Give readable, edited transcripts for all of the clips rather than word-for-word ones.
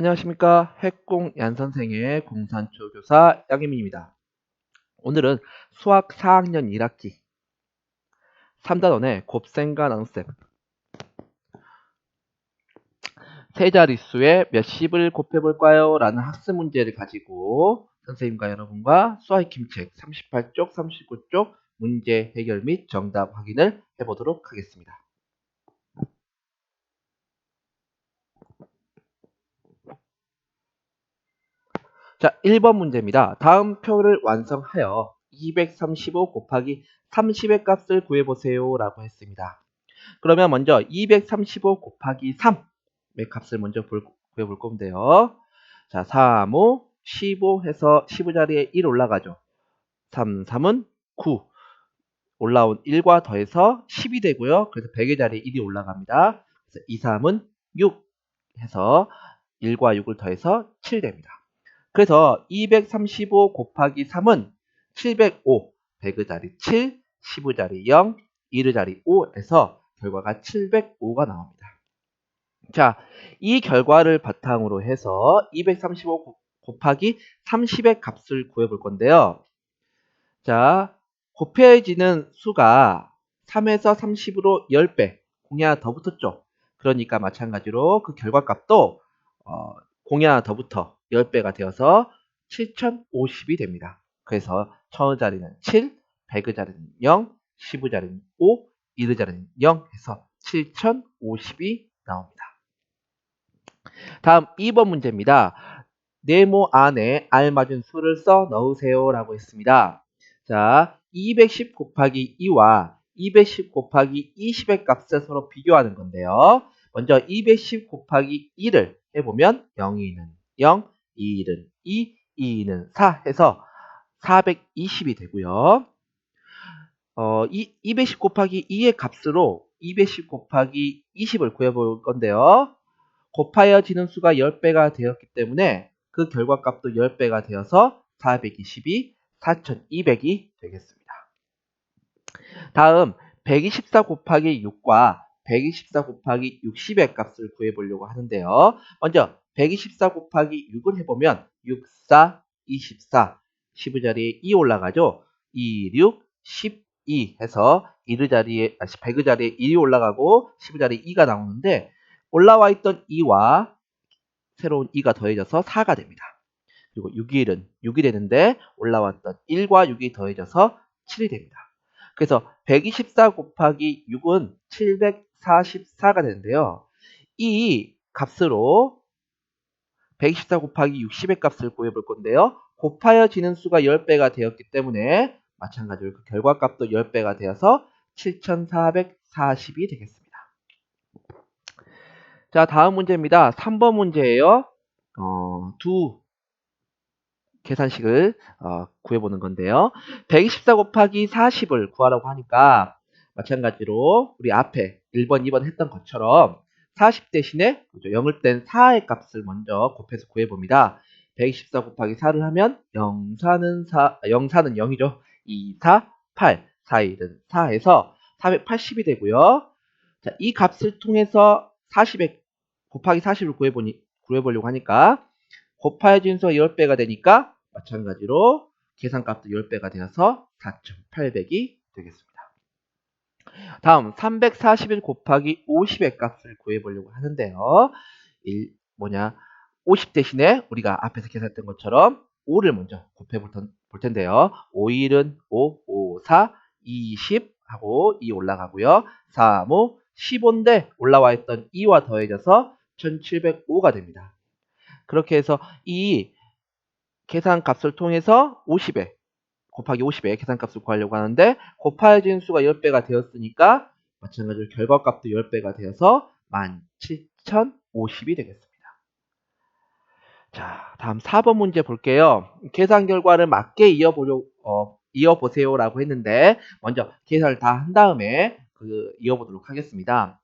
안녕하십니까. 핵공 얀선생의 공산초 교사 양혜민입니다. 오늘은 수학 4학년 1학기 3단원의 곱셈과 나눗셈 세 자릿수에 몇십을 곱해볼까요? 라는 학습 문제를 가지고 선생님과 여러분과 수학익힘책 38쪽, 39쪽 문제 해결 및 정답 확인을 해보도록 하겠습니다. 자, 1번 문제입니다. 다음 표를 완성하여 235 곱하기 30의 값을 구해보세요 라고 했습니다. 그러면 먼저 235 곱하기 3의 값을 먼저 구해볼 건데요. 자, 3, 5, 15 해서 15자리에 1 올라가죠. 3, 3은 9. 올라온 1과 더해서 10이 되고요. 그래서 100의 자리에 1이 올라갑니다. 그래서 2, 3은 6 해서 1과 6을 더해서 7 됩니다. 그래서 235 곱하기 3은 705, 100의 자리 7, 15 자리 0, 1의 자리 5 해서 결과가 705가 나옵니다. 자, 이 결과를 바탕으로 해서 235 곱하기 30의 값을 구해볼 건데요. 자, 곱해지는 수가 3에서 30으로 10배, 공이 하나 더 붙었죠. 그러니까 마찬가지로 그 결과값도 공이 하나 더 붙어 10배가 되어서 7050이 됩니다. 그래서 1000의 자리는 7, 100의 자리는 0, 10의 자리는 5, 1의 자리는 0 해서 7050이 나옵니다. 다음 2번 문제입니다. 네모 안에 알맞은 수를 써 넣으세요 라고 했습니다. 자, 210 곱하기 2와 210 곱하기 20의 값을 서로 비교하는 건데요. 먼저 210 곱하기 2를 해보면 0이는 0, 2는 2, 2는 4 해서 420이 되고요. 210 곱하기 2의 값으로 210 곱하기 20을 구해볼 건데요. 곱하여지는 수가 10배가 되었기 때문에 그 결과값도 10배가 되어서 420이 4200이 되겠습니다. 다음 124 곱하기 6과 124 곱하기 60의 값을 구해보려고 하는데요. 먼저 124 곱하기 6을 해보면 6, 4, 24, 10의 자리에 2 올라가죠. 2, 6, 12 해서 1의 자리에, 100의 자리에 1이 올라가고 10의 자리에 2가 나오는데 올라와 있던 2와 새로운 2가 더해져서 4가 됩니다. 그리고 6일은 6이 되는데 올라왔던 1과 6이 더해져서 7이 됩니다. 그래서 124 곱하기 6은 744가 되는데요. 이 값으로 124 곱하기 60의 값을 구해볼 건데요. 곱하여지는 수가 10배가 되었기 때문에 마찬가지로 그 결과값도 10배가 되어서 7440이 되겠습니다. 자, 다음 문제입니다. 3번 문제예요. 두 계산식을 구해보는 건데요. 124 곱하기 40을 구하라고 하니까 마찬가지로 우리 앞에 1번, 2번 했던 것처럼 40 대신에 0을 뗀 4의 값을 먼저 곱해서 구해봅니다. 124 곱하기 4를 하면 0, 4는 0이죠. 2, 4, 8, 4, 1은 4해서 480이 되고요. 자, 이 값을 통해서 40에 곱하기 40을 구해보려고 하니까 곱하여진 수가 10배가 되니까 마찬가지로 계산값도 10배가 되어서 4800이 되겠습니다. 다음 341 곱하기 50의 값을 구해보려고 하는데요. 50 대신에 우리가 앞에서 계산했던 것처럼 5를 먼저 곱해볼 텐데요. 5일은 5, 5, 4, 20 하고 2 올라가고요. 3, 5, 15인데 올라와 있던 2와 더해져서 1705가 됩니다. 그렇게 해서 이 계산값을 통해서 50에 곱하기 50에 계산값을 구하려고 하는데 곱하여진 수가 10배가 되었으니까 마찬가지로 결과값도 10배가 되어서 17050이 되겠습니다. 자, 다음 4번 문제 볼게요. 계산 결과를 맞게 이어보세요 라고 했는데 먼저 계산을 다 한 다음에 이어보도록 하겠습니다.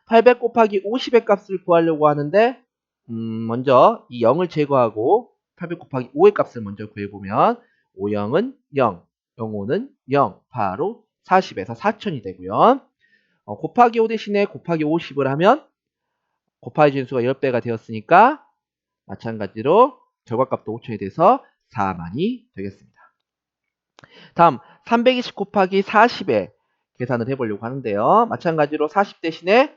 800 곱하기 50의 값을 구하려고 하는데 먼저 이 0을 제거하고 800 곱하기 5의 값을 먼저 구해보면 5영은 0, 05는 0, 바로 40에서 4000이 되고요. 곱하기 5 대신에 곱하기 50을 하면 곱하기 진수가 10배가 되었으니까 마찬가지로 결과값도 5천이 돼서 4만이 되겠습니다. 다음 320 곱하기 40에 계산을 해보려고 하는데요. 마찬가지로 40 대신에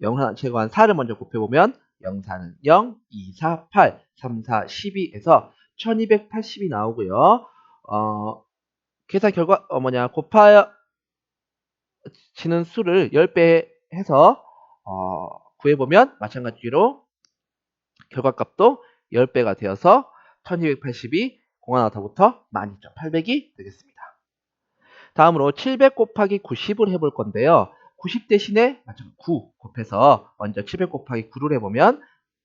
0 하나 제거한 4를 먼저 곱해보면 0, 4는 0, 2, 4, 8, 3, 4, 12에서 1280이 나오고요. 계산 결과 곱하지는 수를 10배 해서 구해보면 마찬가지로 결과값도 10배가 되어서 1280이 공하나부터 12,800이 되겠습니다. 다음으로 700 곱하기 90을 해볼 건데요. 90 대신에 9 곱해서 먼저 700 곱하기 9를 해보면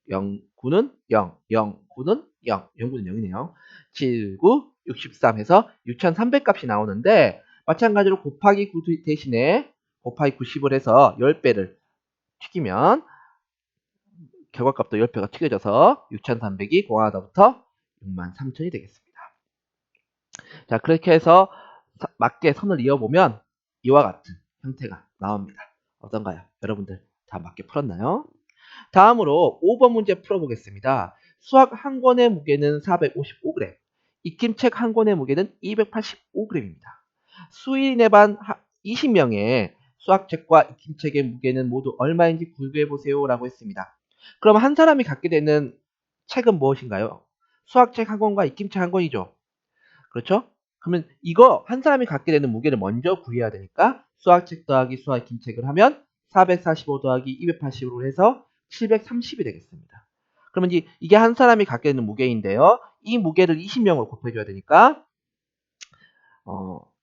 0, 9는 0, 0, 9는 0, 0, 9는 0이네요. 7, 9, 63 해서 6300 값이 나오는데 마찬가지로 곱하기 9 대신에 곱하기 90을 해서 10배를 튀기면 결과값도 10배가 튀겨져서 6300이 공하나부터 63,000이 되겠습니다. 자, 그렇게 해서 맞게 선을 이어보면 이와 같은 형태가 나옵니다. 어떤가요? 여러분들 다 맞게 풀었나요? 다음으로 5번 문제 풀어보겠습니다. 수학 한 권의 무게는 455g, 익힘책 한 권의 무게는 285g입니다. 수일인의 반 20명의 수학책과 익힘책의 무게는 모두 얼마인지 구해보세요 라고 했습니다. 그럼 한 사람이 갖게 되는 책은 무엇인가요? 수학책 한 권과 익힘책 한 권이죠. 그렇죠? 그러면 이거 한 사람이 갖게 되는 무게를 먼저 구해야 되니까 수학책 더하기 수학 익힘책을 하면 445 더하기 280으로 해서 730이 되겠습니다. 그러면 이게 한 사람이 갖게 되는 무게인데요. 이 무게를 20명으로 곱해줘야 되니까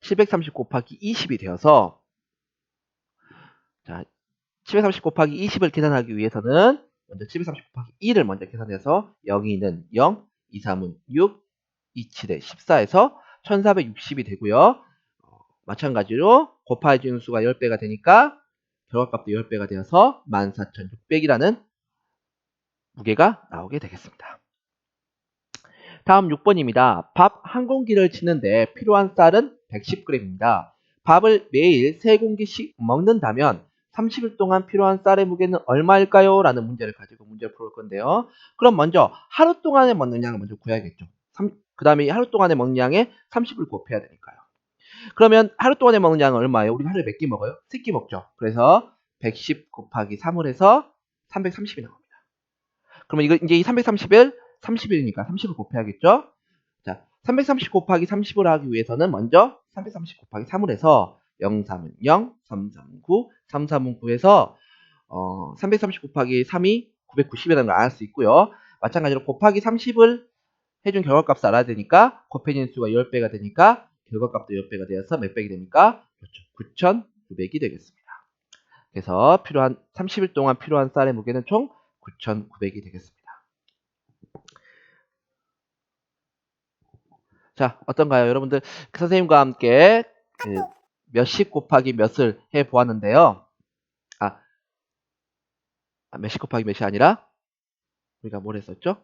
730 곱하기 20이 되어서 자, 730 곱하기 20을 계산하기 위해서는 먼저 730 곱하기 1을 먼저 계산해서 0이는 0, 2, 3은 6, 2, 7에 14에서 1460이 되고요. 마찬가지로 곱해지는 수가 10배가 되니까 결과값도 10배가 되어서 14,600이라는 무게가 나오게 되겠습니다. 다음 6번입니다. 밥 한 공기를 치는데 필요한 쌀은 110g입니다. 밥을 매일 3공기씩 먹는다면 30일 동안 필요한 쌀의 무게는 얼마일까요? 라는 문제를 가지고 문제를 풀 건데요. 그럼 먼저 하루 동안에 먹는 양을 먼저 구해야겠죠. 그 다음에 하루 동안에 먹는 양에 30을 곱해야 되니까요. 그러면 하루 동안에 먹는 양은 얼마예요? 우리 하루에 몇 끼 먹어요? 3끼 먹죠. 그래서 110 곱하기 3을 해서 330이 나옵니다. 그러면 이제 이 330을 30일이니까 30을 곱해야겠죠? 자, 330 곱하기 30을 하기 위해서는 먼저 330 곱하기 3을 해서 0, 3은 0, 3, 3은 9, 3, 3은 9에서 330 곱하기 3이 990이라는 걸 알 수 있고요. 마찬가지로 곱하기 30을 해준 결과값을 알아야 되니까 곱해진 수가 10배가 되니까 결과값도 10배가 되어서 몇 백이 됩니까? 그렇죠. 9,900이 되겠습니다. 그래서 30일 동안 필요한 쌀의 무게는 총 9,900이 되겠습니다. 자, 어떤가요? 여러분들 선생님과 함께 몇십 곱하기 몇을 해보았는데요. 몇십 곱하기 몇이 아니라 우리가 뭘 했었죠?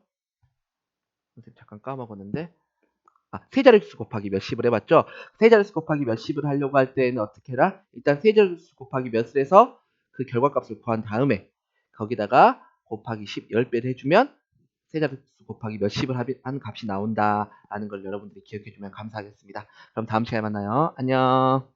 선생님 잠깐 까먹었는데 세자릿수 곱하기 몇십을 해봤죠? 세자릿수 곱하기 몇십을 하려고 할 때는 어떻게 해라? 일단 세자릿수 곱하기 몇을 해서 그 결과값을 구한 다음에 거기다가 곱하기 10, 10배를 해주면 세자릿수 곱하기 몇십을 한 값이 나온다라는 걸 여러분들이 기억해주면 감사하겠습니다. 그럼 다음 시간에 만나요. 안녕.